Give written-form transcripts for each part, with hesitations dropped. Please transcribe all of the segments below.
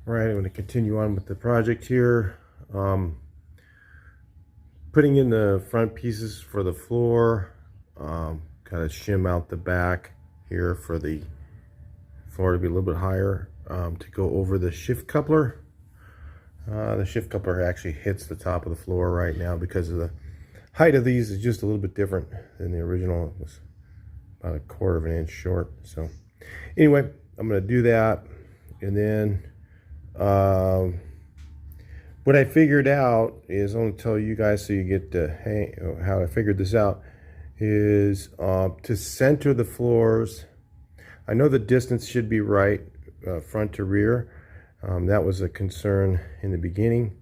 All right, I'm going to continue on with the project here. Putting in the front pieces for the floor, kind of shim out the back here for the floor to be a little bit higher, to go over the shift coupler. The shift coupler actually hits the top of the floor right now because of the height of these is just a little bit different than the original. It was about 1/4 of an inch short. So anyway, I'm going to do that, and then what I figured out is, I'm going to tell you guys so you get the hang how I figured this out, is to center the floors. I know the distance should be right, front to rear. That was a concern in the beginning,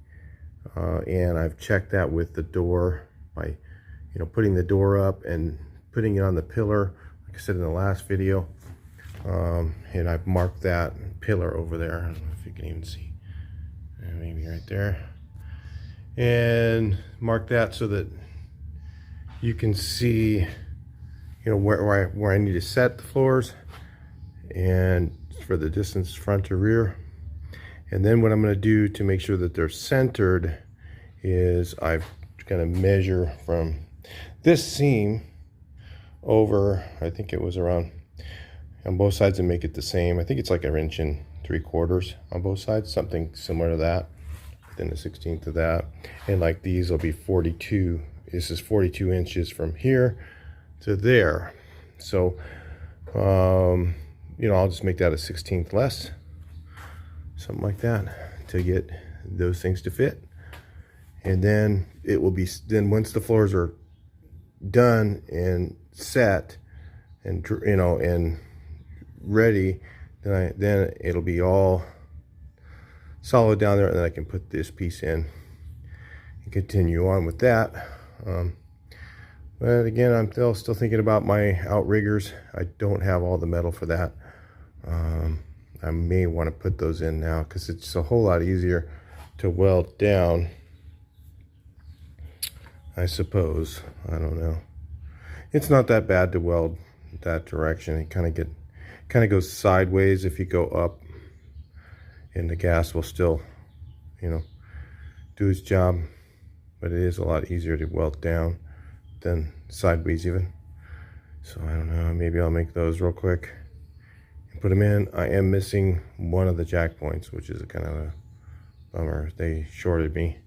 and I've checked that with the door by, putting the door up and putting it on the pillar, like I said in the last video. And I've marked that pillar over there. I don't know if you can even see, maybe right there, and mark that so that you can see, where I need to set the floors and for the distance front to rear. And then what I'm going to do to make sure that they're centered is I've going to measure from this seam over, I think it was around on both sides, and make it the same. I think it's like 1 3/4 inches on both sides, something similar to that, within a 1/16 of that. And like these will be 42. This is 42 inches from here to there. So, I'll just make that a 1/16 less, something like that, to get those things to fit. And then it will be, then once the floors are done and set and and ready, then it'll be all solid down there, and then I can put this piece in and continue on with that. But again, I'm still thinking about my outriggers. I don't have all the metal for that. I may want to put those in now because it's a whole lot easier to weld down, I suppose. I don't know. It's not that bad to weld that direction. It kind of goes sideways if you go up, and the gas will still, do its job. But it is a lot easier to weld down than sideways even. So I don't know. Maybe I'll make those real quick and put them in. I am missing one of the jack points, which is kind of a bummer. They shorted me.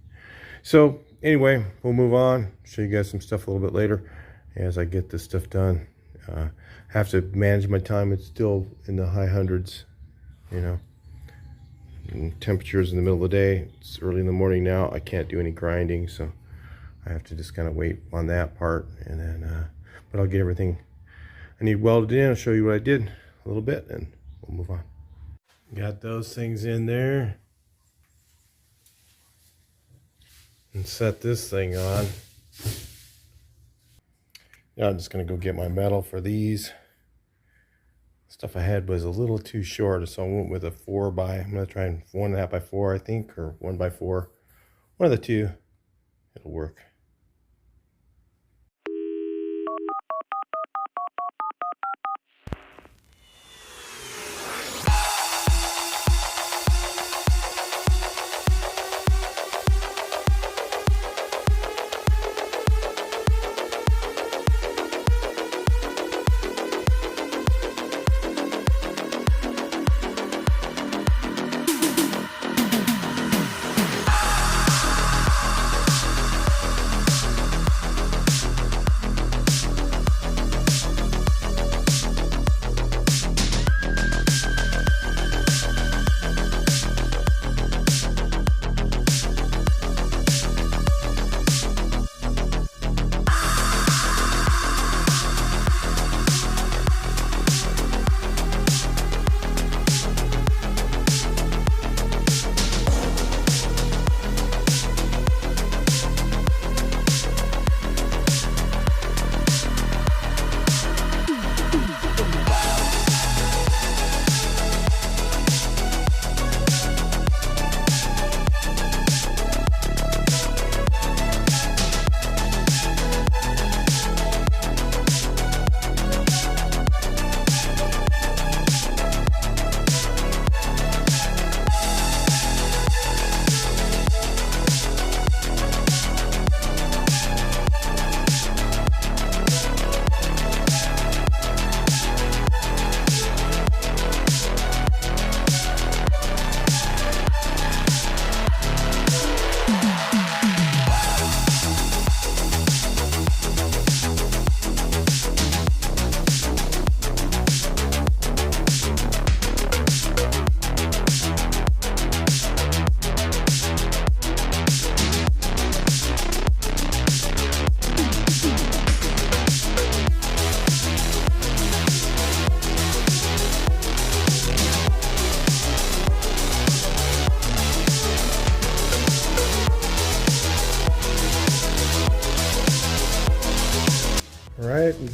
So anyway, we'll move on. Show you guys some stuff a little bit later as I get this stuff done. Have to manage my time. It's still in the high hundreds, and temperatures in the middle of the day. It's early in the morning now. I can't do any grinding, so I have to just kind of wait on that part. And then, but I'll get everything I need welded in. I'll show you what I did a little bit, and we'll move on. Got those things in there. And set this thing on. Yeah, I'm just gonna go get my metal for these. Stuff I had was a little too short, so I went with a 4x. I'm gonna try 1.5 by 4, I think, or 1 by 4. One of the two. It'll work.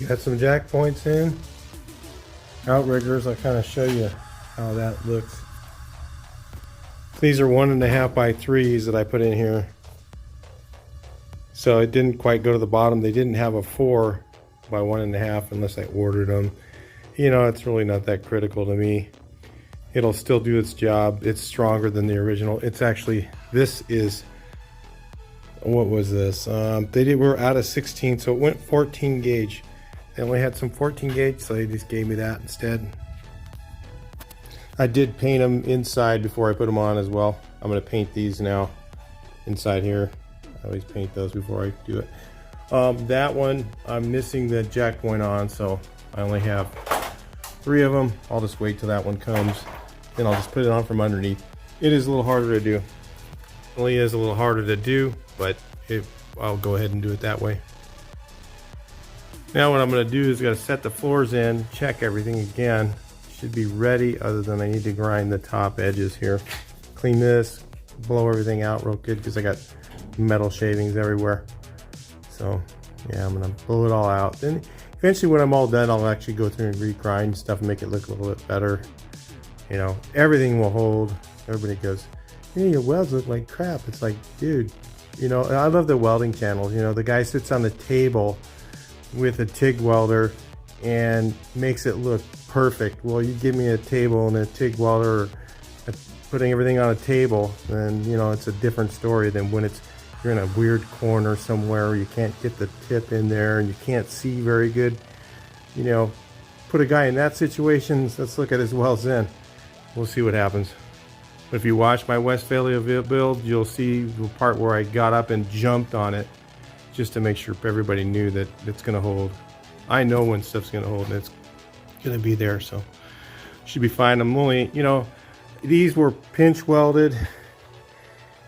got some jack points in. Outriggers, I'll kind of show you how that looks. These are 1.5 by 3s that I put in here. So it didn't quite go to the bottom. They didn't have a 4 by 1.5 unless I ordered them. You know, it's really not that critical to me. It'll still do its job. It's stronger than the original. It's actually, this is, what was this? We're out of 16, so it went 14 gauge. They only had some 14 gauge, so they just gave me that instead. I did paint them inside before I put them on as well. I'm going to paint these now inside here. I always paint those before I do it. That one, I'm missing the jack point on, so I only have 3 of them. I'll just wait till that one comes. Then I'll just put it on from underneath. It is a little harder to do. It only is a little harder to do, but I'll go ahead and do it that way. Now what I'm going to do is got to set the floors in, check everything again. Should be ready, other than I need to grind the top edges here. Clean this, blow everything out real good because I got metal shavings everywhere. So yeah, I'm going to blow it all out. Then eventually when I'm all done, I'll actually go through and re-grind stuff and make it look a little bit better. You know, everything will hold. Everybody goes, hey, your welds look like crap. It's like, dude, you know, I love the welding channels. You know, the guy sits on the table with a TIG welder and makes it look perfect. Well, you give me a table and a TIG welder, putting everything on a table, then you know it's a different story than when you're in a weird corner somewhere where you can't get the tip in there and you can't see very good. You know, put a guy in that situation. Let's look at his welds then. We'll see what happens. But if you watch my Westphalia build, you'll see the part where I got up and jumped on it just to make sure everybody knew that it's going to hold. I know when stuff's going to hold and it's going to be there, so should be fine. I'm only, you know, these were pinch welded.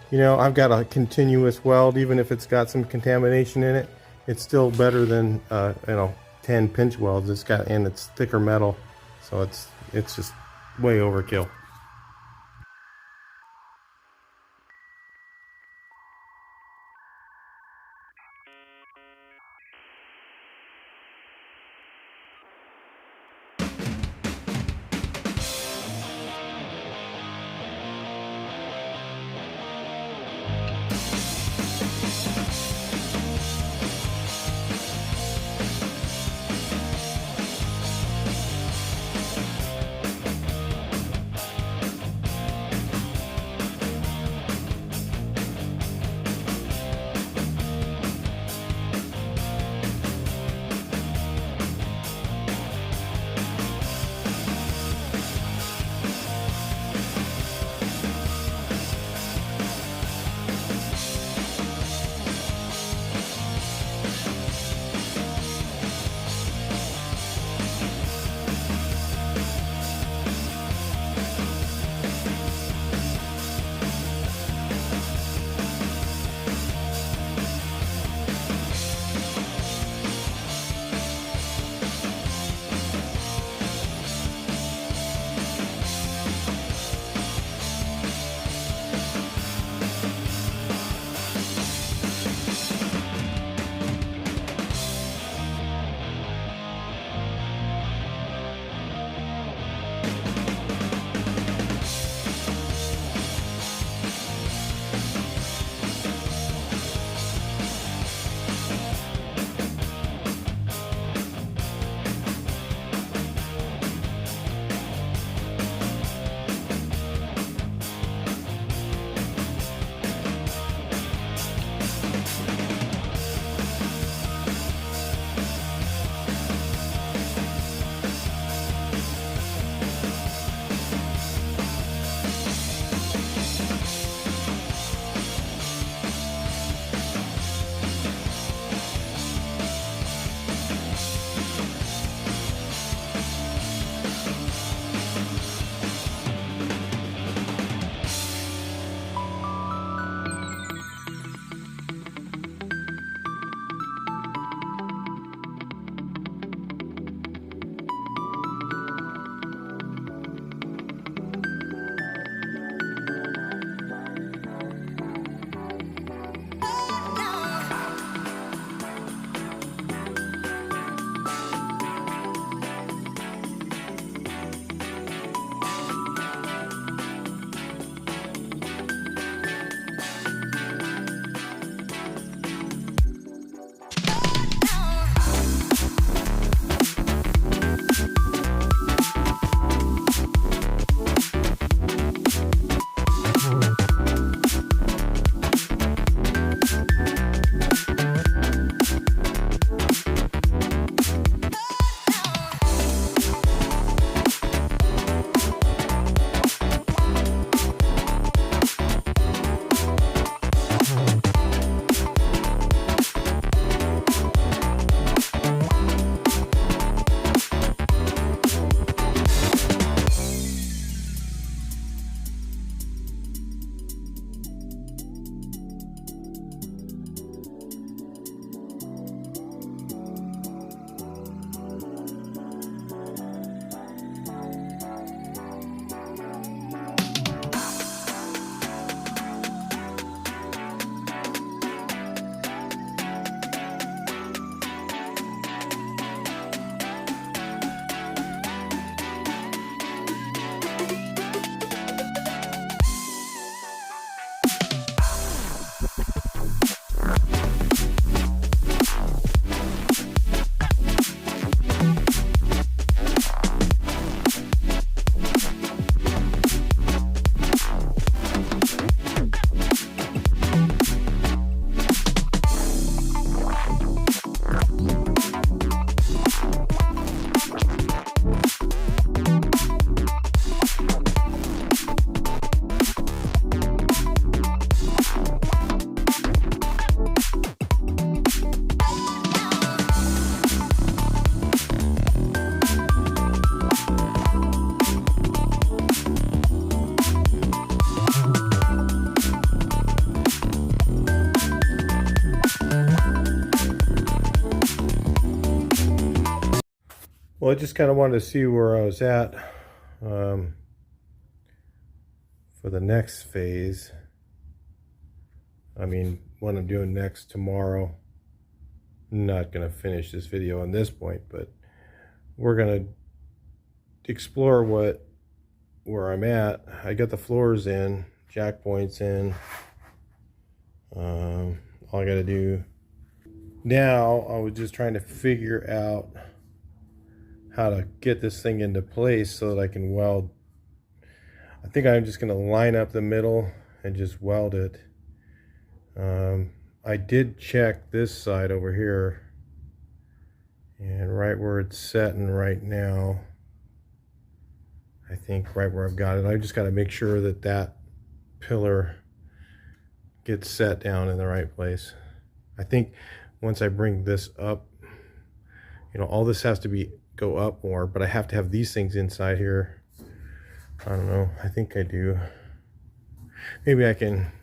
You know, I've got a continuous weld, even if it's got some contamination in it. It's still better than you know, 10 pinch welds. And it's thicker metal, so it's just way overkill. Well, I just kind of wanted to see where I was at for the next phase. I mean, what I'm doing next tomorrow. I'm not going to finish this video on this point, but we're going to explore where I'm at. I got the floors in, jack points in. All I got to do now, I was just trying to figure out how to get this thing into place so that I can weld. I think I'm just going to line up the middle and just weld it. I did check this side over here, and right where it's setting right now, I think right where I've got it, I just got to make sure that that pillar gets set down in the right place. I think once I bring this up, you know, all this has to go up more, but I have to have these things inside here. I don't know, I think I do. Maybe I can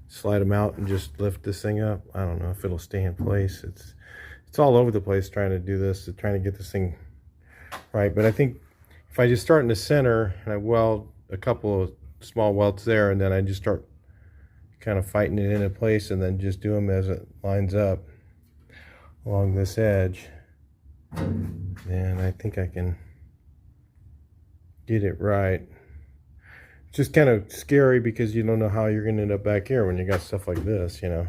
slide them out and just lift this thing up. I don't know if it'll stay in place. It's all over the place trying to do this, trying to get this thing right. But I think if I just start in the center and I weld a couple of small welds there, and then I just start kind of fighting it into place and then just do them as it lines up along this edge, then I think I can get it right. It's just kind of scary because you don't know how you're going to end up back here when you got stuff like this, you know.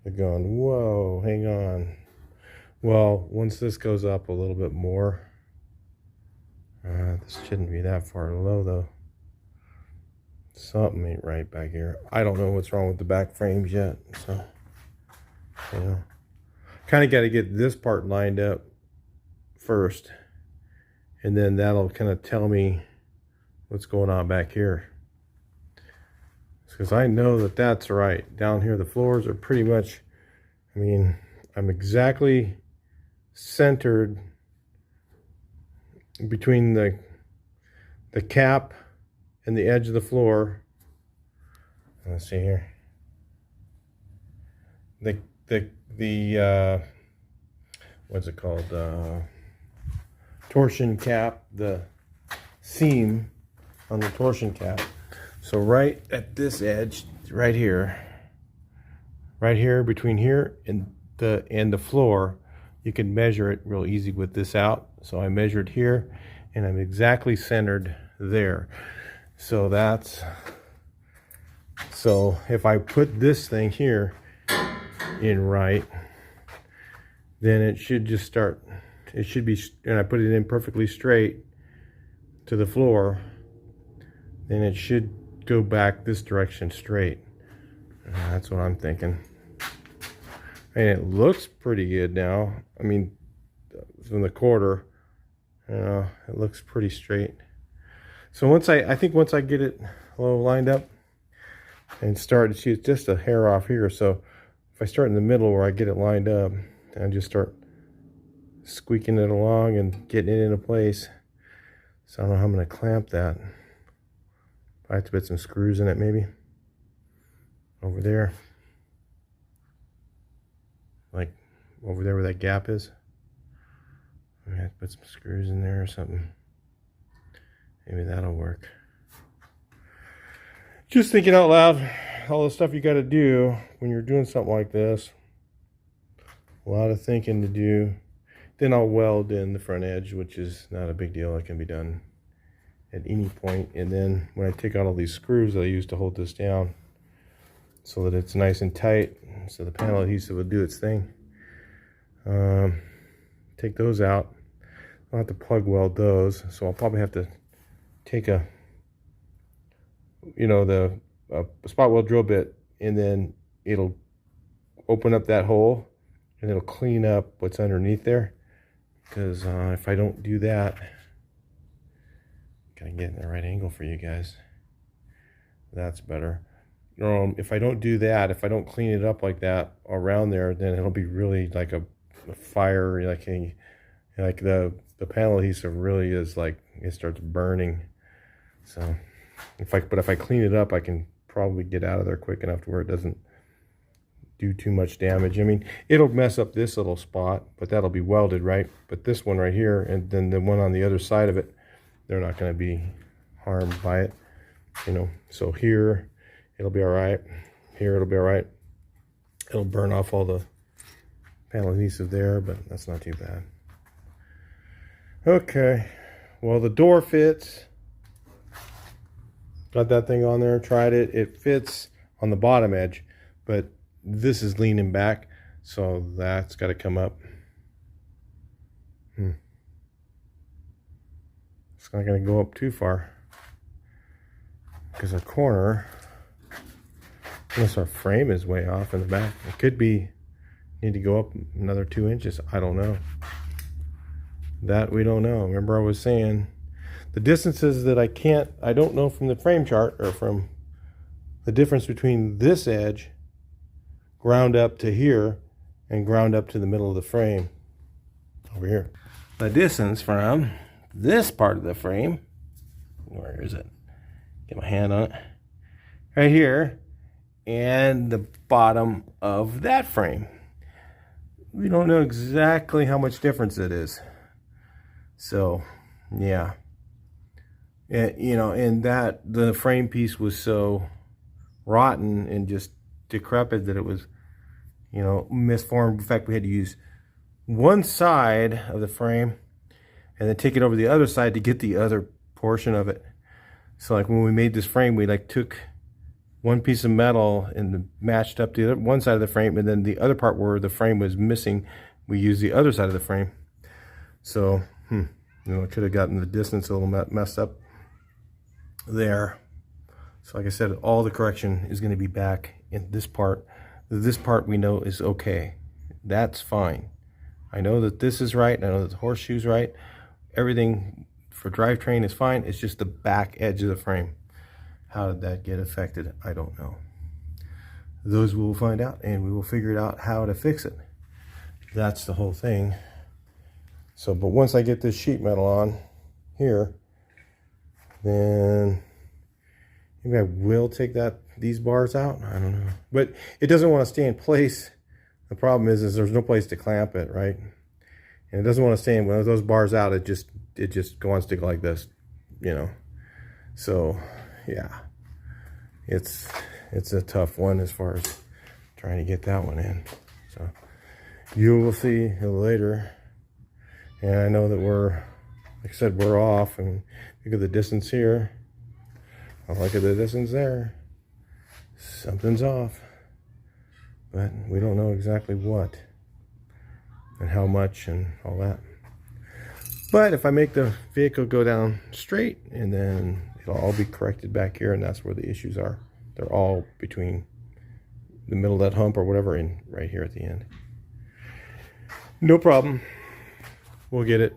You're going, whoa, hang on. Well, once this goes up a little bit more, this shouldn't be that far low though. Something ain't right back here. I don't know what's wrong with the back frames yet, so, you know. Kind of got to get this part lined up first, and then that'll kind of tell me what's going on back here, because I know that that's right. Down here the floors are pretty much, I mean, I'm exactly centered between the cap and the edge of the floor. Let's see here, the what's it called, torsion cap, the seam on the torsion cap. So right at this edge, right here between here and the floor, you can measure it real easy with this out. So I measured here and I'm exactly centered there. So if I put this thing here in right, then it should just start, it should be, and I put it in perfectly straight to the floor, then it should go back this direction straight. That's what I'm thinking. And it looks pretty good now. I mean, from the quarter, you know, it looks pretty straight. So I think once I get it a little lined up and start, see, it's just a hair off here. So if I start in the middle where I get it lined up, and I just start squeaking it along and getting it into place. So I don't know how I'm going to clamp that. I have to put some screws in it maybe. Over there. Like over there where that gap is. I have to put some screws in there or something. Maybe that'll work. Just thinking out loud, all the stuff you got to do when you're doing something like this. A lot of thinking to do. Then I'll weld in the front edge, which is not a big deal. It can be done at any point. And then when I take out all these screws that I use to hold this down so that it's nice and tight, so the panel adhesive will do its thing, take those out. I'll have to plug weld those, so I'll probably have to take a spot weld drill bit, and then it'll open up that hole and it'll clean up what's underneath there. Because if I don't do that, gotta get in the right angle for you guys. That's better. If I don't do that, if I don't clean it up like that around there, then it'll be really like a fire, like the panel adhesive really is like, it starts burning. So but if I clean it up, I can probably get out of there quick enough to where it doesn't do too much damage. I mean, it'll mess up this little spot, but that'll be welded, right? But this one right here, and then the one on the other side of it, they're not going to be harmed by it, you know. So here, it'll be all right. Here, it'll be all right. It'll burn off all the panel adhesive there, but that's not too bad. Okay, well, the door fits. Got that thing on there, tried it. It fits on the bottom edge, but this is leaning back, so that's got to come up. It's not going to go up too far because our corner, unless our frame is way off in the back, it could be need to go up another 2 inches. I don't know. That we don't know. Remember, I was saying the distances that I don't know from the frame chart, or from the difference between this edge ground up to here and ground up to the middle of the frame over here. The distance from this part of the frame, where is it? Get my hand on it. Right here, and the bottom of that frame. We don't know exactly how much difference it is. So, yeah. You know, and that the frame piece was so rotten and just decrepit that it was, you know, misformed. In fact, we had to use one side of the frame and then take it over the other side to get the other portion of it. So like when we made this frame, we like took one piece of metal and matched up the other one side of the frame, and then the other part where the frame was missing, we used the other side of the frame. So, you know, it could have gotten the distance a little messed up there. So like I said, all the correction is going to be back in this part. This part we know is okay. That's fine. I know that this is right. I know that the horseshoe's right. Everything for drivetrain is fine. It's just the back edge of the frame. How did that get affected? I don't know. Those we will find out, and we will figure out how to fix it. That's the whole thing. So, but once I get this sheet metal on here, then maybe I will take these bars out. I don't know. But it doesn't want to stay in place. The problem is there's no place to clamp it, right? And it doesn't want to stay in. When those bars out, it just wants to go like this, you know. So, yeah. It's a tough one as far as trying to get that one in. So, you will see later. And I know that like I said, we're off. And look at the distance here. I look at the distance there. Something's off. But we don't know exactly what and how much and all that. But if I make the vehicle go down straight, and then it'll all be corrected back here, and that's where the issues are. They're all between the middle of that hump or whatever and right here at the end. No problem. We'll get it.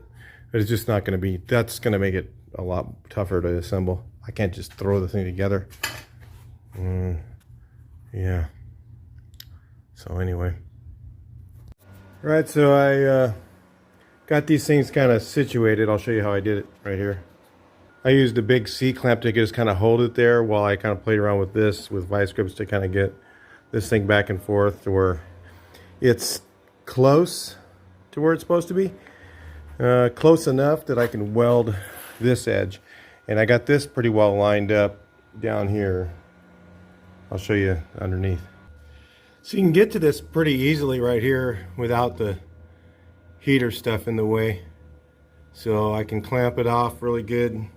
But it's just not going to be, that's going to make it a lot tougher to assemble. I can't just throw the thing together. Yeah. So anyway. Right, so I got these things kind of situated. I'll show you how I did it right here. I used a big C-clamp to just kind of hold it there while I kind of played around with this, with vice grips, to kind of get this thing back and forth to where it's close to where it's supposed to be. Close enough that I can weld this edge. And I got this pretty well lined up down here. I'll show you underneath. So you can get to this pretty easily right here without the heater stuff in the way. So I can clamp it off really good, and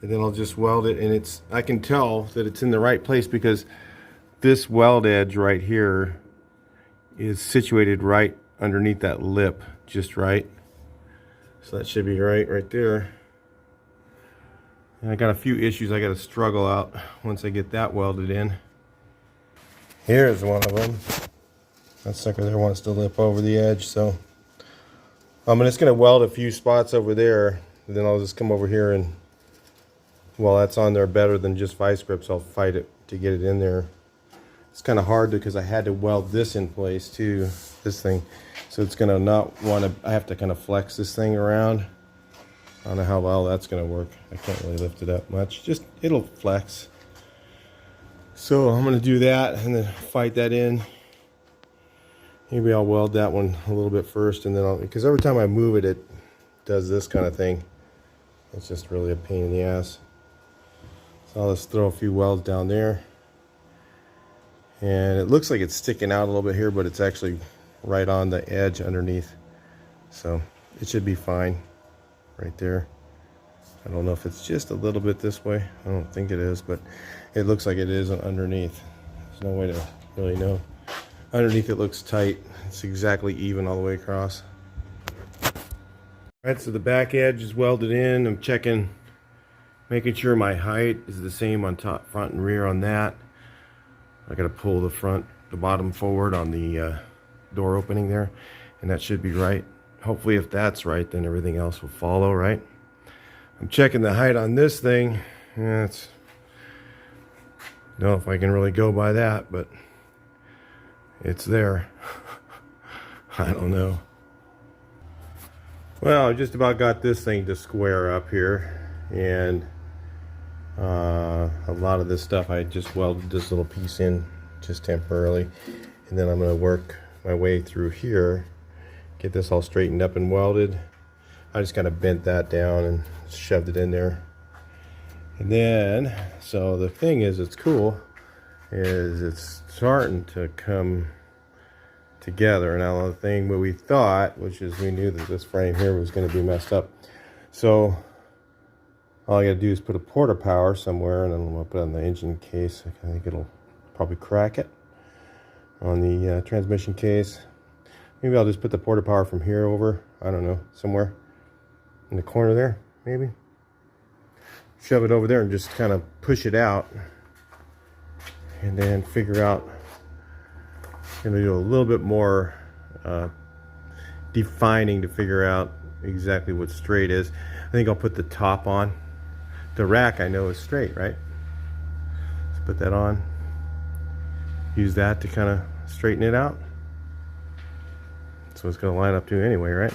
then I'll just weld it, and I can tell that it's in the right place because this weld edge right here is situated right underneath that lip, just right. So that should be right there. And I got a few issues I got to struggle out once I get that welded in. Here's one of them. That sucker there wants to lip over the edge, so I'm just going to weld a few spots over there, and then I'll just come over here, and while that's on there better than just vice grips, I'll fight it to get it in there. It's kind of hard because I had to weld this in place too, this thing. So it's going to not want to, I have to kind of flex this thing around. I don't know how well that's going to work. I can't really lift it up much. Just, it'll flex. So I'm going to do that and then fight that in. Maybe I'll weld that one a little bit first, and then because every time I move it, it does this kind of thing. It's just really a pain in the ass. So I'll just throw a few welds down there. And it looks like it's sticking out a little bit here, but it's actually right on the edge underneath. So it should be fine right there. I don't know if it's just a little bit this way. I don't think it is, but it looks like it is underneath. There's no way to really know. Underneath it looks tight. It's exactly even all the way across. All right, so the back edge is welded in. I'm checking, making sure my height is the same on top, front and rear on that. I gotta pull the bottom forward on the door opening there, and that should be right. Hopefully if that's right, then everything else will follow, right? I'm checking the height on this thing. Yeah, don't know if I can really go by that, but it's there. I don't know. Well, I just about got this thing to square up here, and a lot of this stuff I just welded this little piece in just temporarily, and then I'm going to work my way through here, get this all straightened up and welded. I just kind of bent that down and shoved it in there. And then, so the thing is, it's cool, is it's starting to come together. Now the thing what we thought, which is we knew that this frame here was going to be messed up. So all I got to do is put a porta power somewhere, and then I'm going to put it on the engine case. I think it'll probably crack it on the transmission case. Maybe I'll just put the porta power from here over, I don't know, somewhere in the corner there, maybe. Shove it over there and just kind of push it out, and then figure out, gonna do a little bit more defining to figure out exactly what straight is. I think I'll put the top on. The rack I know is straight, right? Let's put that on. Use that to kind of straighten it out. So it's gonna line up to anyway, right?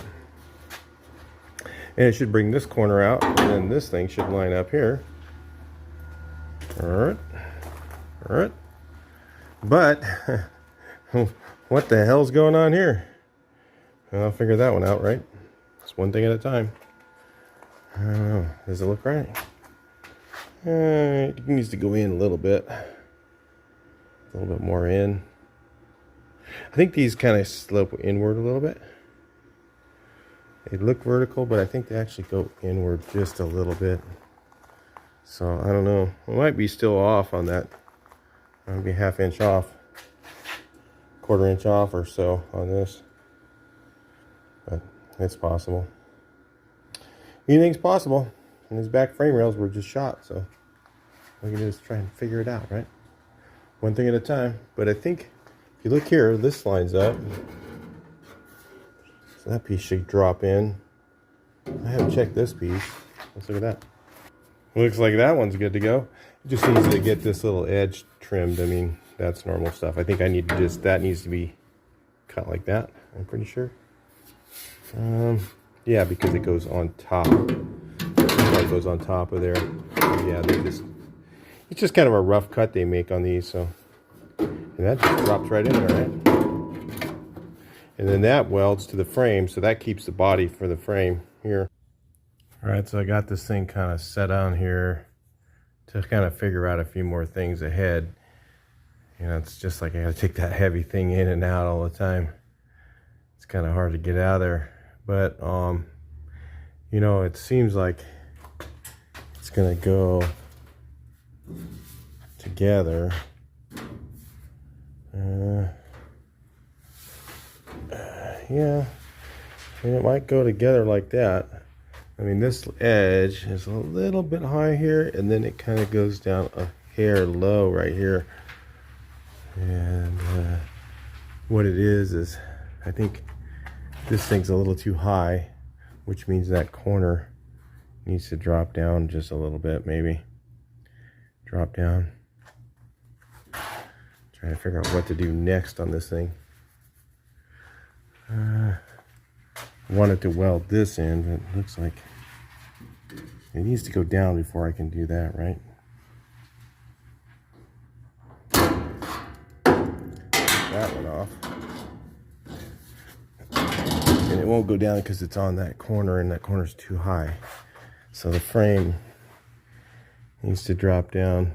And it should bring this corner out, and then this thing should line up here. All right, all right. But what the hell's going on here? Well, I'll figure that one out, right? It's one thing at a time. I don't know. Does it look right? It needs to go in a little bit. A little bit more in. I think these kind of slope inward a little bit. They look vertical, but I think they actually go inward just a little bit. So I don't know. I might be still off on that. I'll be ½ inch off, ½ inch off or so on this. But it's possible. Anything's possible. And these back frame rails were just shot, so we can just try and figure it out, right? One thing at a time. But I think if you look here, this lines up. So that piece should drop in. I haven't checked this piece. Let's look at that. Looks like that one's good to go. It just needs to get this little edge trimmed. I mean, that's normal stuff. I think I need to just, that needs to be cut like that, I'm pretty sure. Yeah, because it goes on top. It goes on top of there. Yeah, it's just kind of a rough cut they make on these, so. And that just drops right in there, right? And then that welds to the frame, so that keeps the body for the frame here. All right, so I got this thing kind of set on here to kind of figure out a few more things ahead. You know, it's just like I gotta take that heavy thing in and out all the time. It's kind of hard to get out of there. But, you know, it seems like it's gonna go together. Yeah, and it might go together like that. I mean, this edge is a little bit high here, and then it kind of goes down a hair low right here. And what it is I think this thing's a little too high, which means that corner needs to drop down just a little bit, maybe. Drop down. Trying to figure out what to do next on this thing. I wanted to weld this in, but it looks like it needs to go down before I can do that, right? That one off. and it won't go down because it's on that corner, and that corner's too high. So the frame needs to drop down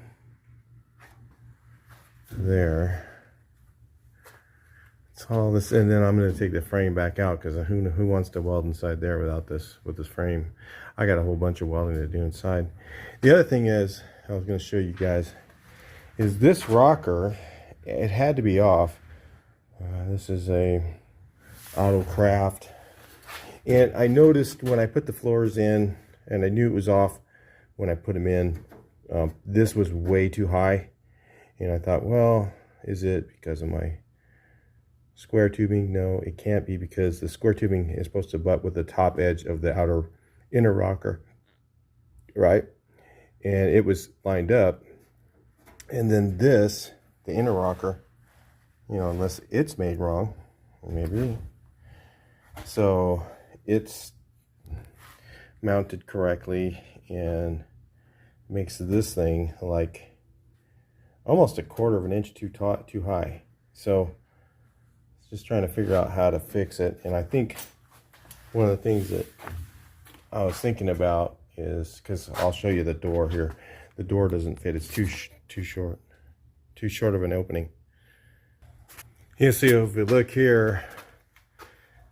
there. It's all this, and then I'm going to take the frame back out, because who wants to weld inside there without this, with this frame? I got a whole bunch of welding to do inside. The other thing is, I was going to show you guys, is this rocker, it had to be off. This is a Autocraft, and I noticed when I put the floors in, and I knew it was off when I put them in, this was way too high, and I thought, well, is it because of my square tubing? No, it can't be, because the square tubing is supposed to butt with the top edge of the inner rocker, right? And it was lined up, and then this, the inner rocker, you know, unless it's made wrong, maybe, so it's mounted correctly and makes this thing like almost 1/4 of an inch too high. So just trying to figure out how to fix it. And I think one of the things that I was thinking about is, because I'll show you the door here, the door doesn't fit, it's too short of an opening. You see, if we look here,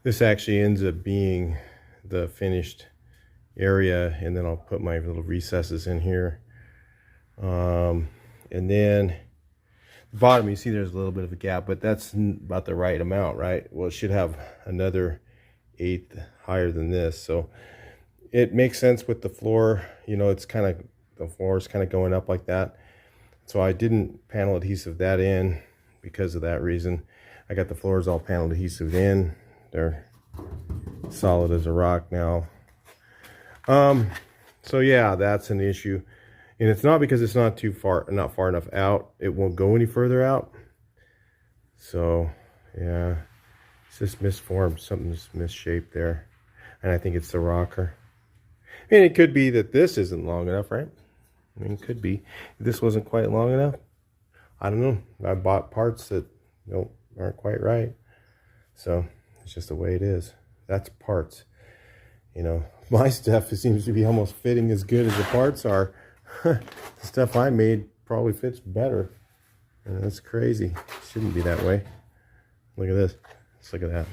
this actually ends up being the finished area, and then I'll put my little recesses in here. And then the bottom, you see there's a little bit of a gap, but that's about the right amount, right? Well, it should have another 1/8 higher than this, so it makes sense with the floor. You know, it's kind of, the floor is kind of going up like that, so I didn't panel adhesive that in because of that reason. I got the floors all panel adhesive in. They're solid as a rock now. So yeah, that's an issue, and it's not because it's not far enough out. It won't go any further out. So yeah, it's just misformed, something's misshaped there, and I think it's the rocker. And it could be that this isn't long enough, right? I mean, it could be this wasn't quite long enough. I don't know. I bought parts that aren't quite right, so it's just the way it is. That's parts. You know, my stuff seems to be almost fitting as good as the parts are. The stuff I made probably fits better. And that's crazy. It shouldn't be that way. Look at this. Let's look at that.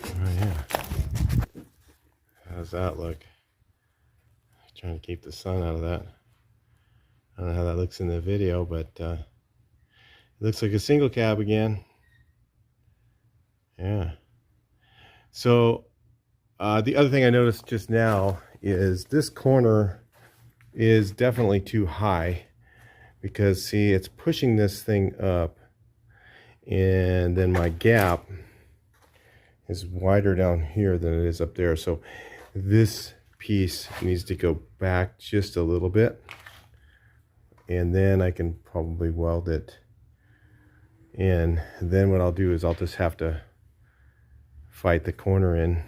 Oh yeah. How's that look? Trying to keep the sun out of that. I don't know how that looks in the video, but it looks like a single cab again. Yeah. So the other thing I noticed just now is this corner is definitely too high, because see, it's pushing this thing up, and then my gap is wider down here than it is up there. So this piece needs to go back just a little bit, and then I can probably weld it in. And then what I'll do is I'll just have to fight the corner in,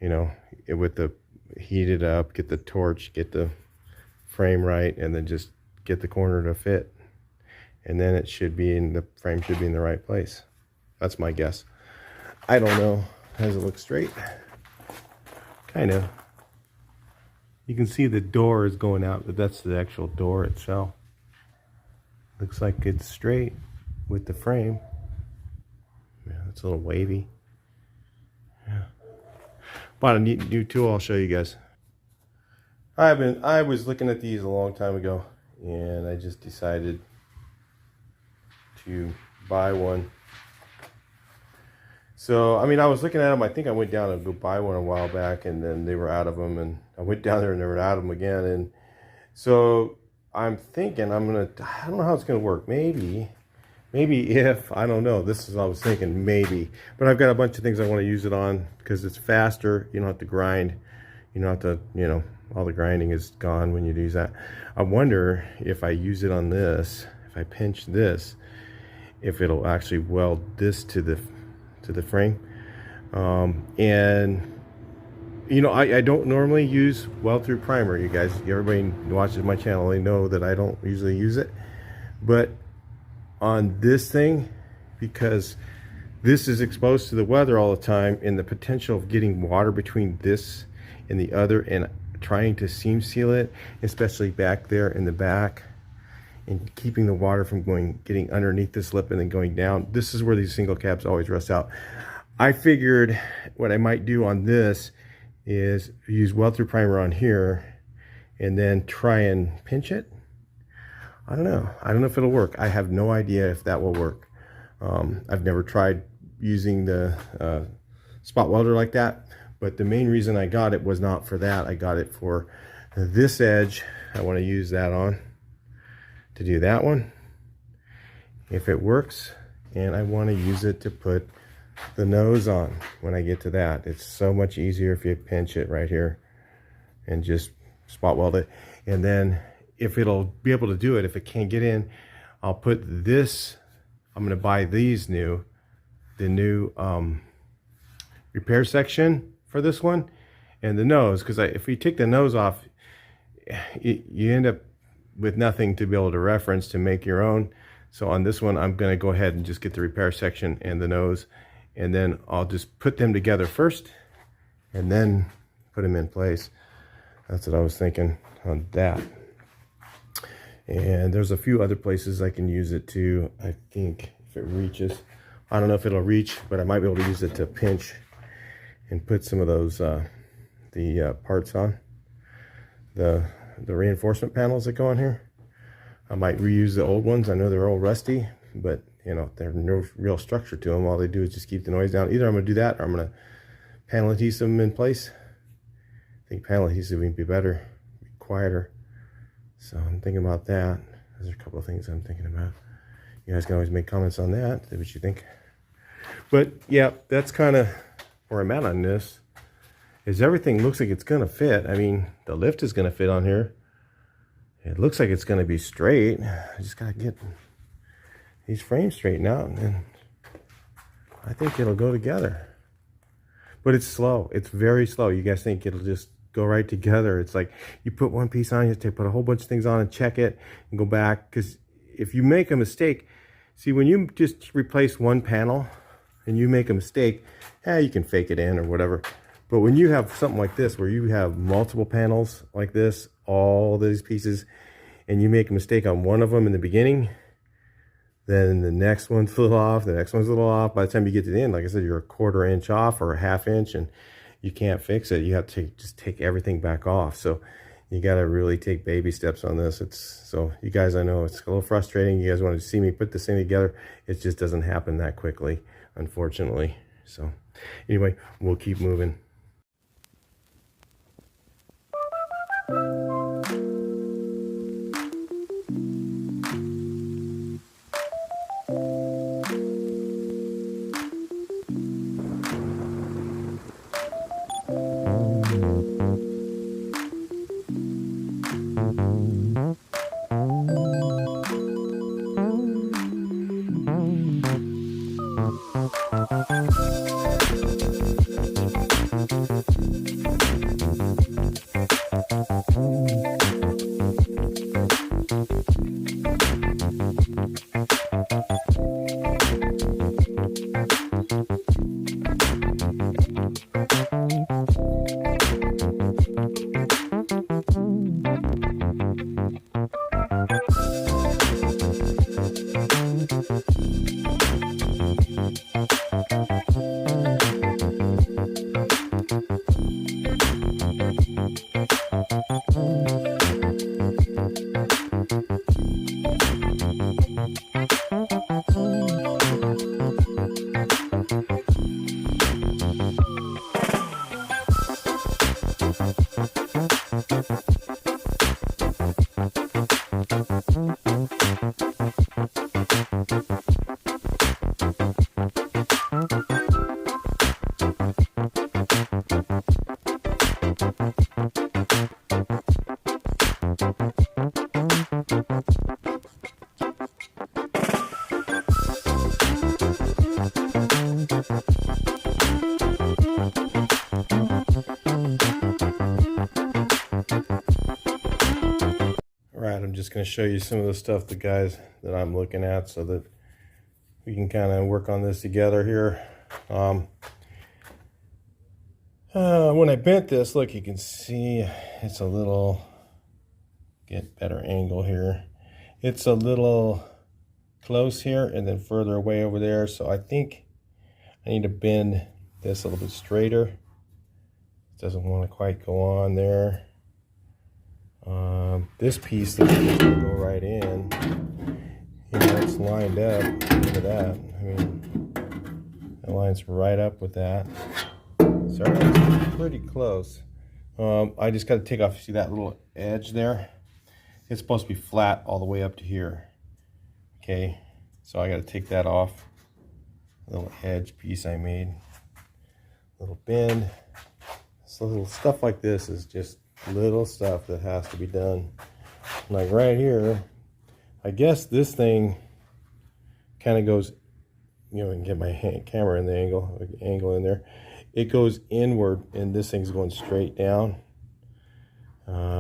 you know, with the heat it up, get the torch, get the frame right, and then just get the corner to fit, and then it should be in, the frame should be in the right place. That's my guess. I don't know. Does it look straight? Kind of. You can see the door is going out, but that's the actual door itself. Looks like it's straight with the frame. Yeah, it's a little wavy. Yeah. Bought a neat new tool. I'll show you guys. I was looking at these a long time ago, and I just decided to buy one. So, I mean, I was looking at them. I think I went down and go buy one a while back, and then they were out of them, and I went down there and they were out of them again. And so I'm thinking I don't know how it's gonna work. Maybe if, I don't know, this is what I was thinking, maybe. But I've got a bunch of things I want to use it on, because it's faster. You don't have to grind. You don't have to, you know, all the grinding is gone when you use that. I wonder if I use it on this, if I pinch this, if it'll actually weld this to the frame. And you know, I don't normally use weld through primer. You guys, everybody who watches my channel, they know that I don't usually use it. But on this thing, because this is exposed to the weather all the time, and the potential of getting water between this and the other and trying to seam seal it, especially back there in the back, and keeping the water from getting underneath this lip and then going down. This is where these single caps always rust out. I figured what I might do on this is use weld through primer on here and then try and pinch it. I don't know if it'll work. I have no idea if that will work. I've never tried using the spot welder like that, but the main reason I got it was not for that. I got it for this edge. I want to use that on to do that one if it works, and I want to use it to put the nose on when I get to that. It's so much easier if you pinch it right here and just spot weld it. And then if it'll be able to do it, if it can't get in, I'll put this, I'm going to buy the new repair section for this one and the nose, because if we take the nose off, you end up with nothing to be able to reference to make your own. So on this one, I'm going to go ahead and just get the repair section and the nose, and then I'll just put them together first and then put them in place. That's what I was thinking on that. And there's a few other places I can use it too. I think if it reaches, I don't know if it'll reach, but I might be able to use it to pinch and put some of those the parts on the reinforcement panels that go on here. I might reuse the old ones. I know they're all rusty, but you know, there's no real structure to them. All they do is just keep the noise down. Either I'm going to do that, or I'm going to panel adhesive them in place. I think panel adhesive would be better, be quieter. So I'm thinking about that. There's a couple of things I'm thinking about. You guys can always make comments on that, see what you think. But yeah, that's kind of where I'm at on this. Is everything looks like it's going to fit. I mean, the lift is going to fit on here. It looks like it's going to be straight. I just got to get these frames straightened out, and I think it'll go together. But it's slow. It's very slow. You guys think it'll just go right together. It's like you put one piece on, you have to put a whole bunch of things on and check it and go back. Because if you make a mistake, see, when you just replace one panel and you make a mistake, you can fake it in or whatever. But when you have something like this, where you have multiple panels like this, all these pieces, and you make a mistake on one of them in the beginning, then the next one's a little off, the next one's a little off. By the time you get to the end, like I said, you're a 1/4 inch off or a 1/2 inch, and you can't fix it. You have to just take everything back off. So you got to really take baby steps on this. So you guys, I know it's a little frustrating. You guys want to see me put this thing together. It just doesn't happen that quickly, unfortunately. So anyway, we'll keep moving. I'm just going to show you some of the stuff, the guys that I'm looking at, so that we can kind of work on this together here. When I bent this, look, you can see it's a little, get better angle here. It's a little close here and then further away over there. So I think I need to bend this a little bit straighter. It doesn't want to quite go on there. This piece looks like it's going to go right in. You know, it's lined up. Look at that. I mean, that lines right up with that. So it's pretty close. I just got to take off, see that little edge there? It's supposed to be flat all the way up to here. Okay, so I got to take that off. Little edge piece I made. Little bend. So little stuff like this is just little stuff that has to be done. Like right here, I guess this thing kind of goes, you know, I can get my camera in the angle in there. It goes inward and this thing's going straight down.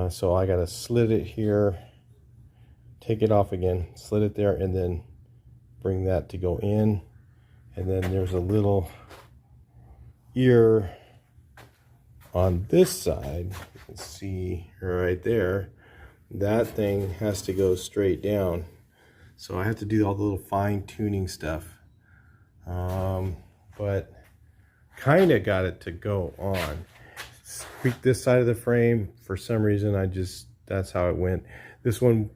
So I got to slit it here, take it off again, slit it there, and then bring that to go in. And then there's a little ear on this side. You can see right there. That thing has to go straight down. So I have to do all the little fine tuning stuff. But kind of got it to go on. Tweak this side of the frame. For some reason, that's how it went. This one,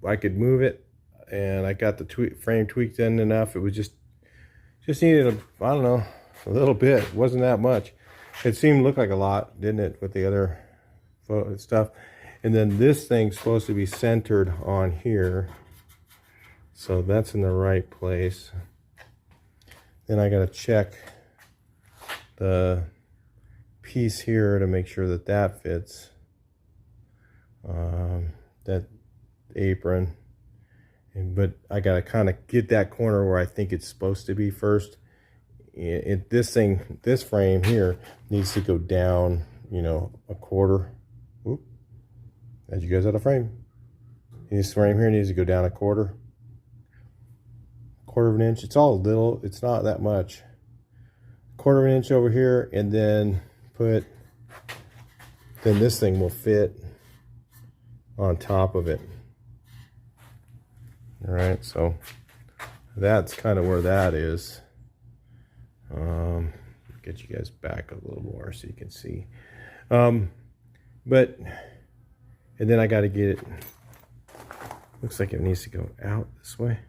I could move it, and I got the frame tweaked in enough. It was just needed I don't know, a little bit. It wasn't that much. It seemed to look like a lot, didn't it, with the other stuff? And then this thing's supposed to be centered on here. So that's in the right place. Then I got to check the piece here to make sure that that fits. That apron. But I got to kind of get that corner where I think it's supposed to be first. This frame here needs to go down, you know, a quarter. Oop. As you guys out of frame. This frame here needs to go down a quarter of an inch. It's all little, it's not that much. Quarter of an inch over here, and then then this thing will fit on top of it. All right, so that's kind of where that is. Get you guys back a little more so you can see. And then I got to get it, looks like it needs to go out this way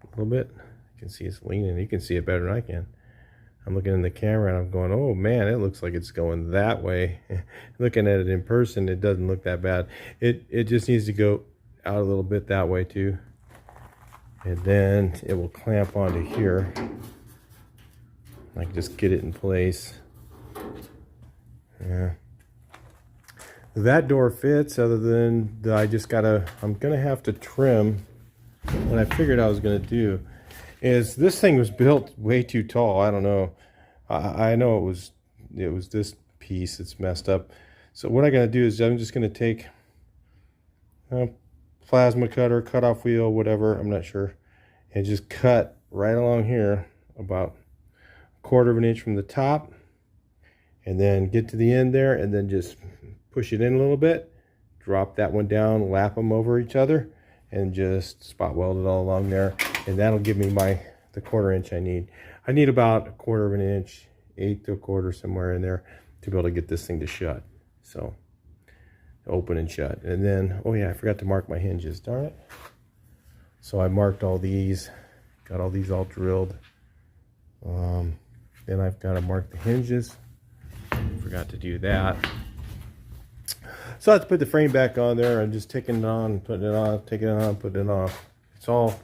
a little bit. You can see it's leaning. You can see it better than I can. I'm looking in the camera and I'm going, oh man, it looks like it's going that way. Looking at it in person, it doesn't look that bad. It just needs to go out a little bit that way too. And then it will clamp onto here. I can just get it in place. Yeah. That door fits, other than I'm gonna have to trim. What I figured I was gonna do is, this thing was built way too tall. I don't know. I know it was this piece that's messed up. So what I gotta do is I'm just gonna take a plasma cutter, cutoff wheel, whatever, I'm not sure, and just cut right along here about a quarter of an inch from the top, and then get to the end there, and then just push it in a little bit, drop that one down, lap them over each other, and just spot weld it all along there. And that'll give me the quarter inch I need. I need about a quarter of an inch, 1/8 to a quarter, somewhere in there, to be able to get this thing to shut. So open and shut. And then, oh yeah, I forgot to mark my hinges, darn it. So I marked all these, got all these all drilled. Then I've got to mark the hinges. Forgot to do that. So I have to put the frame back on there and just taking it on, putting it on, taking it on, putting it off. It's all,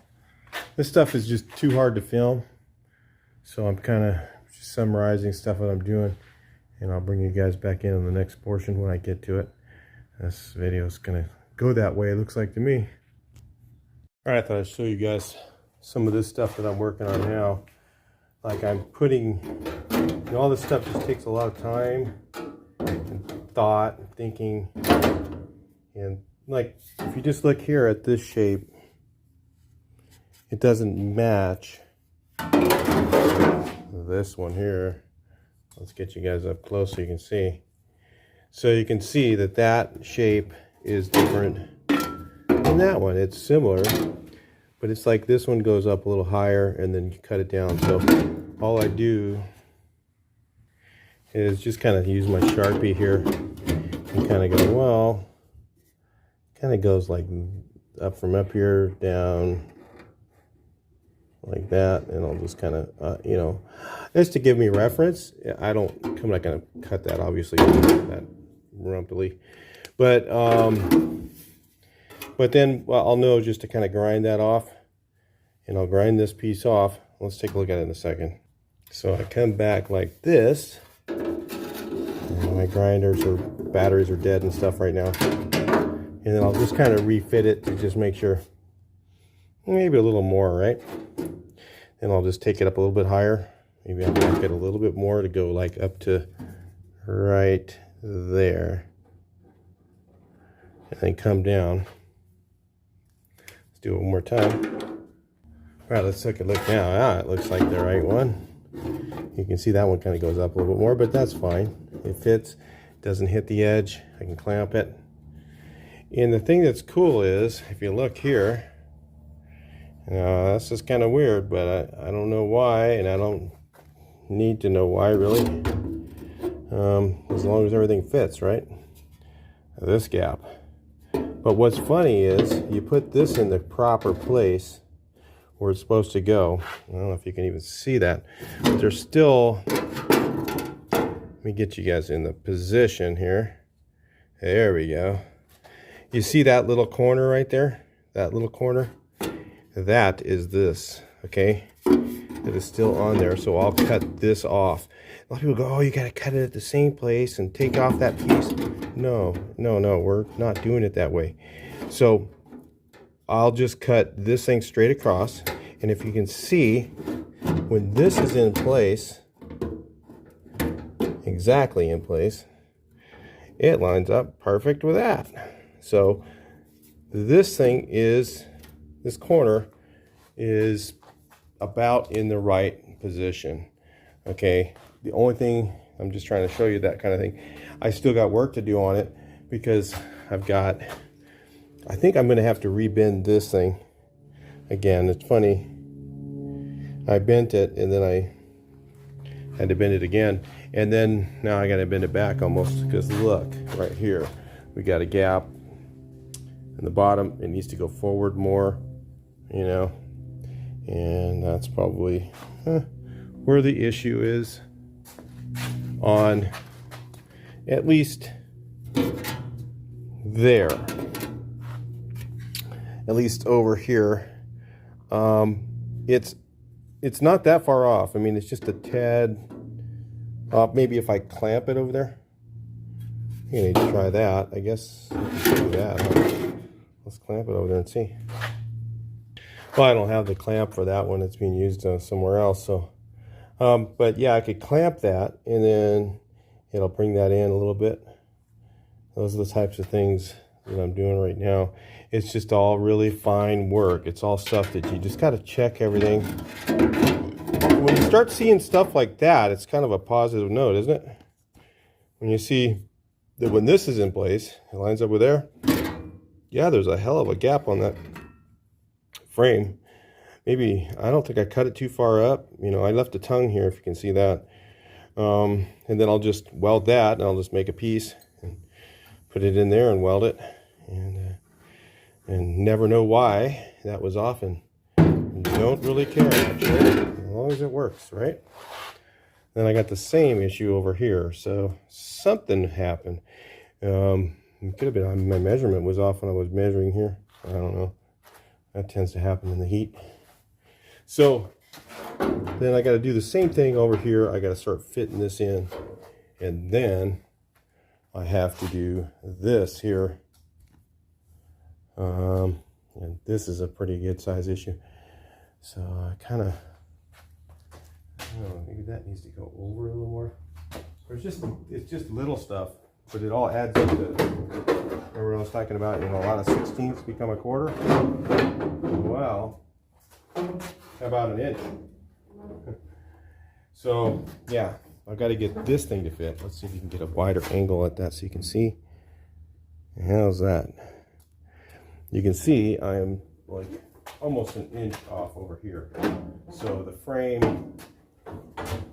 this stuff is just too hard to film. So I'm kind of just summarizing stuff that I'm doing, and I'll bring you guys back in on the next portion when I get to it. This video is going to go that way, it looks like to me. All right, I thought I'd show you guys some of this stuff that I'm working on now. Like I'm putting, you know, all this stuff just takes a lot of time and thought and thinking. And like, if you just look here at this shape, it doesn't match this one here. Let's get you guys up close so you can see. So you can see that that shape is different than that one. It's similar, but it's like this one goes up a little higher and then you cut it down. So all I do is just kind of use my Sharpie here and kind of go, well, kind of goes like up from up here down like that, and I'll just kind of you know, just to give me reference. I'm not going to cut that obviously that rumpily, but then well, I'll know just to kind of grind that off, and I'll grind this piece off. Let's take a look at it in a second. So I come back like this. My grinders or batteries are dead and stuff right now, and then I'll just kind of refit it to just make sure, maybe a little more, right? And I'll just take it up a little bit higher. Maybe I'll make it a little bit more to go like up to right there, and then come down. Let's do it one more time. All right, let's take a look now. Ah, it looks like the right one. You can see that one kind of goes up a little bit more, but that's fine. It fits, doesn't hit the edge. I can clamp it. And the thing that's cool is, if you look here, that's just kind of weird, but I don't know why, and I don't need to know why really. As long as everything fits, right? This gap. But what's funny is, you put this in the proper place where it's supposed to go. I don't know if you can even see that, but there's still, let me get you guys in the position here. There we go. You see that little corner right there? That little corner? That is this, okay? It is still on there, so I'll cut this off. A lot of people go, oh, you gotta cut it at the same place and take off that piece. No, we're not doing it that way. So I'll just cut this thing straight across, and if you can see, when this is in place, exactly in place, it lines up perfect with that. So this thing is, this corner is about in the right position, okay? The only thing, I'm just trying to show you that kind of thing. I still got work to do on it because I've got, I think I'm gonna have to rebend this thing again. It's funny, I bent it and then I had to bend it again, and then now I gotta bend it back almost, because look, right here, we got a gap in the bottom. It needs to go forward more, you know, and that's probably where the issue is, on at least there, at least over here. It's not that far off. I mean, it's just a tad off. Maybe if I clamp it over there. You need to try that. I guess we can do that. Huh? Let's clamp it over there and see. Well, I don't have the clamp for that one. It's being used somewhere else. So, but yeah, I could clamp that, and then it'll bring that in a little bit. Those are the types of things that I'm doing right now. It's just all really fine work. It's all stuff that you just got to check everything. When you start seeing stuff like that, it's kind of a positive note, isn't it? When you see that when this is in place, it lines up with there. Yeah, there's a hell of a gap on that frame. Maybe, I don't think I cut it too far up. You know, I left a tongue here, if you can see that. And then I'll just weld that, and I'll just make a piece and put it in there and weld it, and never know why that was off, and don't really care actually, as long as it works, right? Then I got the same issue over here, so something happened. It could have been my measurement was off when I was measuring here. I don't know. That tends to happen in the heat. So then I got to do the same thing over here. I got to start fitting this in, and then I have to do this here. And this is a pretty good size issue. So I kind of, I don't know, maybe that needs to go over a little more. It's just little stuff, but it all adds up to, remember I was talking about, you know, a lot of 16ths become a quarter? Well, about an inch. So yeah, I've got to get this thing to fit. Let's see if you can get a wider angle at that so you can see. How's that? You can see I am like almost an inch off over here. So the frame,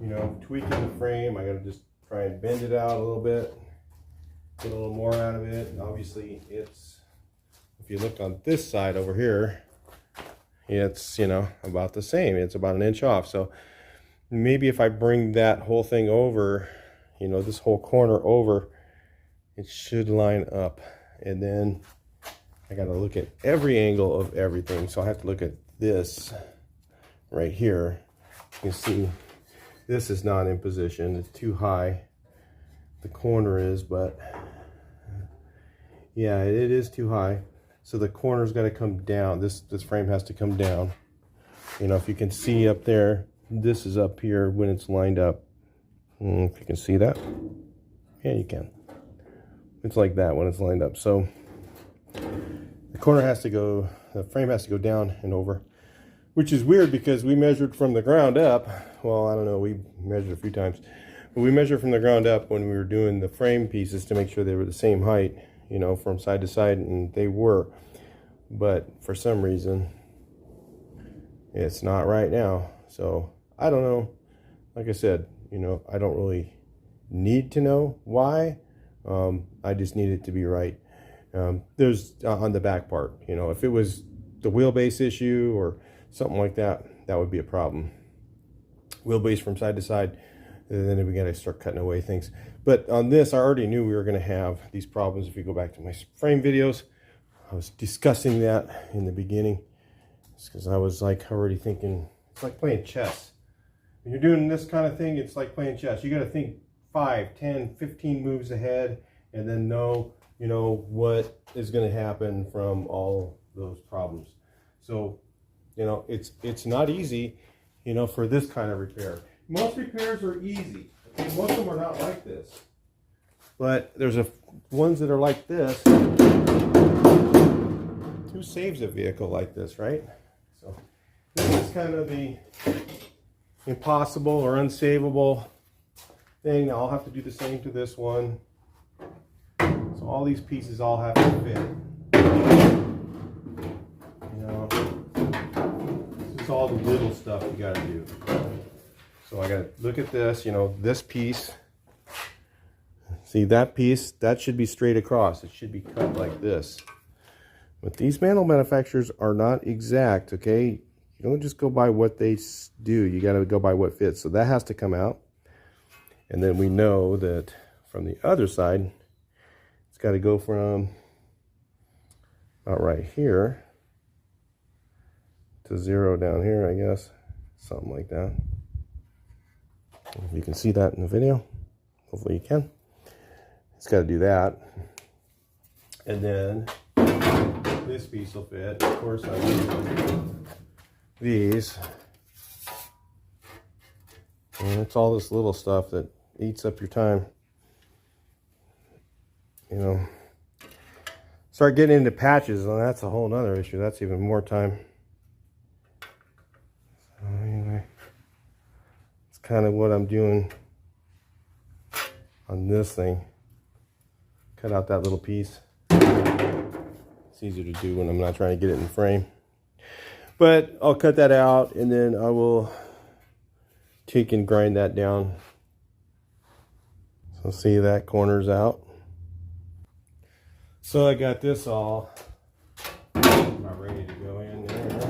you know, tweaking the frame, I got to just try and bend it out a little bit, get a little more out of it. And obviously it's, if you look on this side over here, it's, you know, about the same. It's about an inch off. So maybe if I bring that whole thing over, you know, this whole corner over, it should line up. And then I got to look at every angle of everything. So I have to look at this right here. You can see this is not in position. It's too high. The corner is, but yeah, it is too high. So the corner's got to come down. This frame has to come down. You know, if you can see up there, this is up here when it's lined up. If you can see that. Yeah, you can. It's like that when it's lined up. So the corner has to go, the frame has to go down and over, which is weird because we measured from the ground up. Well, I don't know, we measured a few times, but we measured from the ground up when we were doing the frame pieces to make sure they were the same height, you know, from side to side, and they were. But for some reason, it's not right now. So I don't know. Like I said, you know, I don't really need to know why. I just need it to be right. There's on the back part, you know, if it was the wheelbase issue or something like that, that would be a problem. Wheelbase from side to side, and then we got to start cutting away things. But on this, I already knew we were going to have these problems. If you go back to my frame videos, I was discussing that in the beginning. It's because I was like already thinking, it's like playing chess. When you're doing this kind of thing, it's like playing chess. You got to think 5, 10, 15 moves ahead, and then know, you know, what is going to happen from all those problems. So, you know, it's not easy, you know, for this kind of repair. Most repairs are easy. Okay? Most of them are not like this. But there's ones that are like this. Who saves a vehicle like this, right? So this is kind of the impossible or unsavable thing. I'll have to do the same to this one. So all these pieces all have to fit. You know, this is all the little stuff you got to do. So I got to look at this, you know, this piece. See that piece? That should be straight across. It should be cut like this. But these mantle manufacturers are not exact, okay? You don't just go by what they do. You got to go by what fits. So that has to come out. And then we know that from the other side, it's got to go from about right here to 0 down here, I guess. Something like that. You can see that in the video. Hopefully you can. It's got to do that. And then this piece will fit. Of course, I use these. And it's all this little stuff that eats up your time. You know, start getting into patches, and that's a whole nother issue. That's even more time. So anyway, it's kind of what I'm doing on this thing. Cut out that little piece. It's easier to do when I'm not trying to get it in the frame. But I'll cut that out, and then I will take and grind that down. So see, that corner's out. So I got this all about ready to go in there.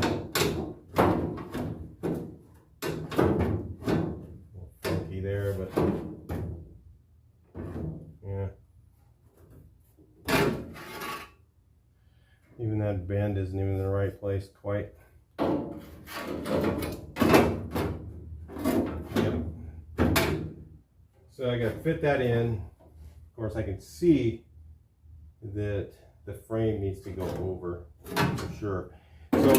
Funky there, but yeah. Even that bend isn't even in the right place quite. Yep. So I got to fit that in. Of course, I can see that the frame needs to go over for sure. So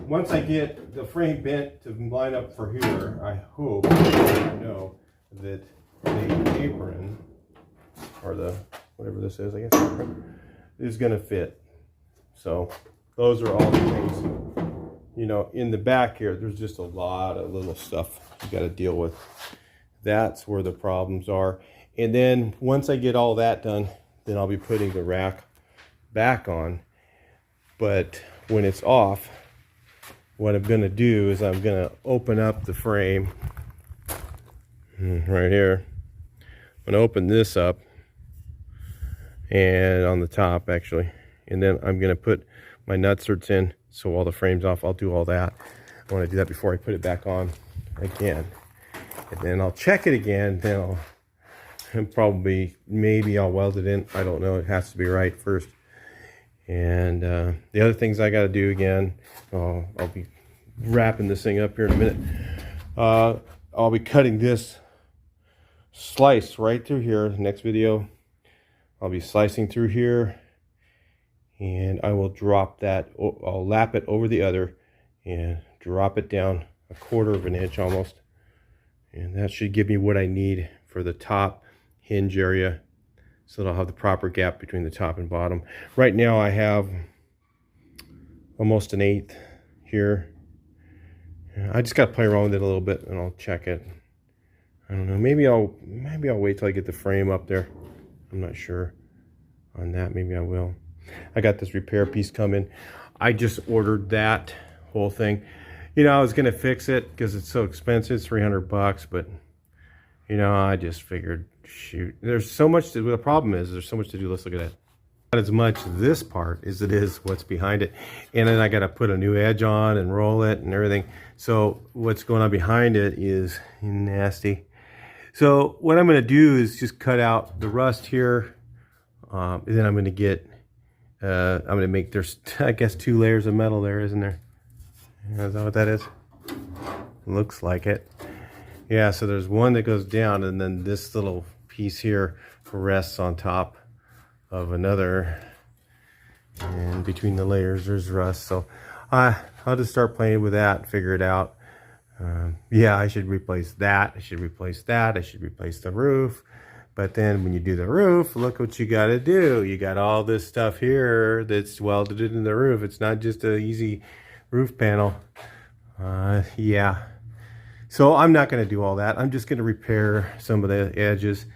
once I get the frame bent to line up for here, I hope, I know that the apron, or the whatever this is, I guess, apron, is going to fit. So those are all the things you know, in the back here, there's just a lot of little stuff you got to deal with. That's where the problems are. And then once I get all that done, then I'll be putting the rack back on. But when it's off, what I'm going to do is I'm going to open up the frame right here. I'm going to open this up, and on the top actually, and then I'm going to put my nutserts in. So while the frame's off, I'll do all that. I want to do that before I put it back on again. And then I'll check it again. Then I'll probably, maybe I'll weld it in. I don't know. It has to be right first. And the other things I got to do again, I'll be wrapping this thing up here in a minute. I'll be cutting this slice right through here. Next video, I'll be slicing through here. And I will drop that, I'll lap it over the other and drop it down 1/4 of an inch almost. And that should give me what I need for the top hinge area, so that I'll have the proper gap between the top and bottom. Right now I have almost 1/8 here. I just got to play around with it a little bit and I'll check it. I don't know, maybe I'll wait till I get the frame up there. I'm not sure on that. Maybe I will. I got this repair piece coming. I just ordered that whole thing. You know, I was gonna fix it because it's so expensive, it's 300 bucks, but you know, I just figured, shoot, there's so much to do. The problem is there's so much to do. Let's look at it. Not as much this part as it is what's behind it. And then I got to put a new edge on and roll it and everything. So what's going on behind it is nasty. So what I'm going to do is just cut out the rust here. And then I'm going to get, I'm going to make, there's, I guess, 2 layers of metal there, isn't there? Is that what that is? Looks like it. Yeah, so there's one that goes down, and then this little piece here rests on top of another. And between the layers, there's rust. So I'll just start playing with that, figure it out. Yeah, I should replace that. I should replace that. I should replace the roof. But then when you do the roof, look what you got to do. You got all this stuff here that's welded into the roof. It's not just an easy roof panel. Yeah. So I'm not going to do all that. I'm just going to repair some of the edges,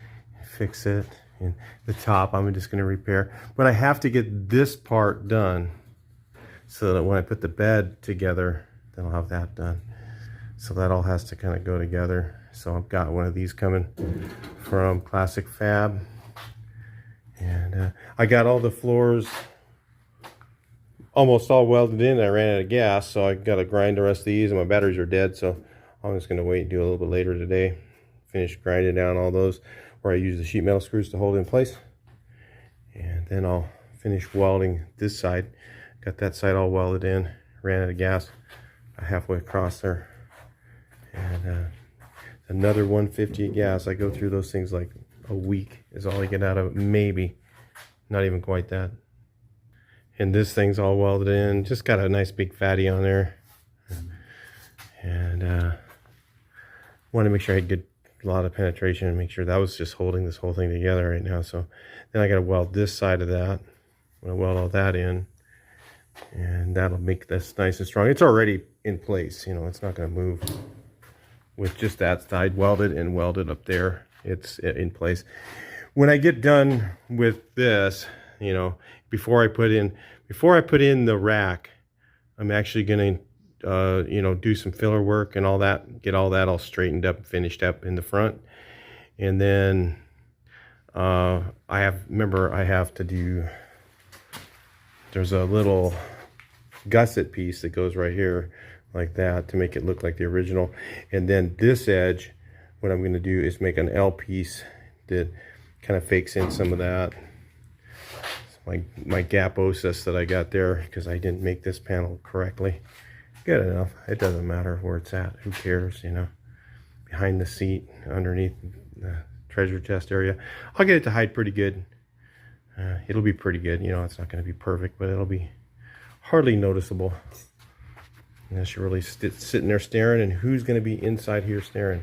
fix it, and the top I'm just going to repair. But I have to get this part done so that when I put the bed together, then I'll have that done. So that all has to kind of go together. So I've got one of these coming from Classic Fab. And I got all the floors almost all welded in. I ran out of gas, so I got to grind the rest of these, and my batteries are dead. So I'm just going to wait and do a little bit later today. Finish grinding down all those where I use the sheet metal screws to hold in place. And then I'll finish welding this side. Got that side all welded in. Ran out of gas halfway across there. And another 150 of gas. I go through those things like a week is all I get out of it. Maybe. Not even quite that. And this thing's all welded in. Just got a nice big fatty on there. And want to make sure I had a lot of penetration and make sure that was just holding this whole thing together right now. So then I got to weld this side of that. I'm going to weld all that in, and that'll make this nice and strong. It's already in place, you know, it's not going to move with just that side welded and welded up there. It's in place. When I get done with this, you know, before I put in the rack, I'm actually going to you know, do some filler work and all that, get all that all straightened up, finished up in the front. And then I have to do, there's a little gusset piece that goes right here like that to make it look like the original. And then this edge, what I'm going to do is make an L piece that kind of fakes in some of that. My gap OSIS that I got there, because I didn't make this panel correctly. Good enough. It doesn't matter where it's at. Who cares, you know? Behind the seat, underneath the treasure chest area. I'll get it to hide pretty good. It'll be pretty good. You know, it's not going to be perfect, but it'll be hardly noticeable. Unless you're really sitting there staring, and who's going to be inside here staring?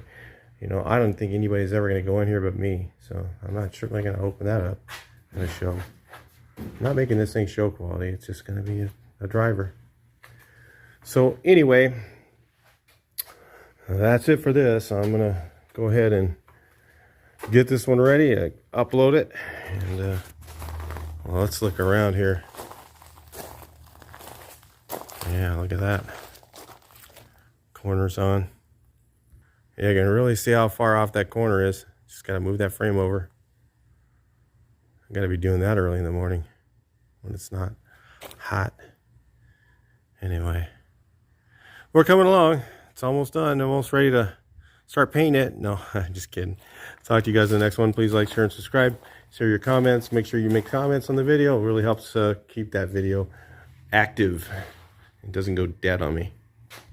You know, I don't think anybody's ever going to go in here but me. So I'm not certainly going to open that up in a show. I'm not making this thing show quality. It's just going to be a driver. So anyway, that's it for this. I'm gonna go ahead and get this one ready, upload it, and well, let's look around here. Yeah, look at that. Corner's on. Yeah, you can really see how far off that corner is. Just gotta move that frame over. I gotta be doing that early in the morning when it's not hot. Anyway, we're coming along. It's almost done. Almost ready to start painting it. No, just kidding. Talk to you guys in the next one. Please like, share, and subscribe. Share your comments. Make sure you make comments on the video. It really helps keep that video active. It doesn't go dead on me.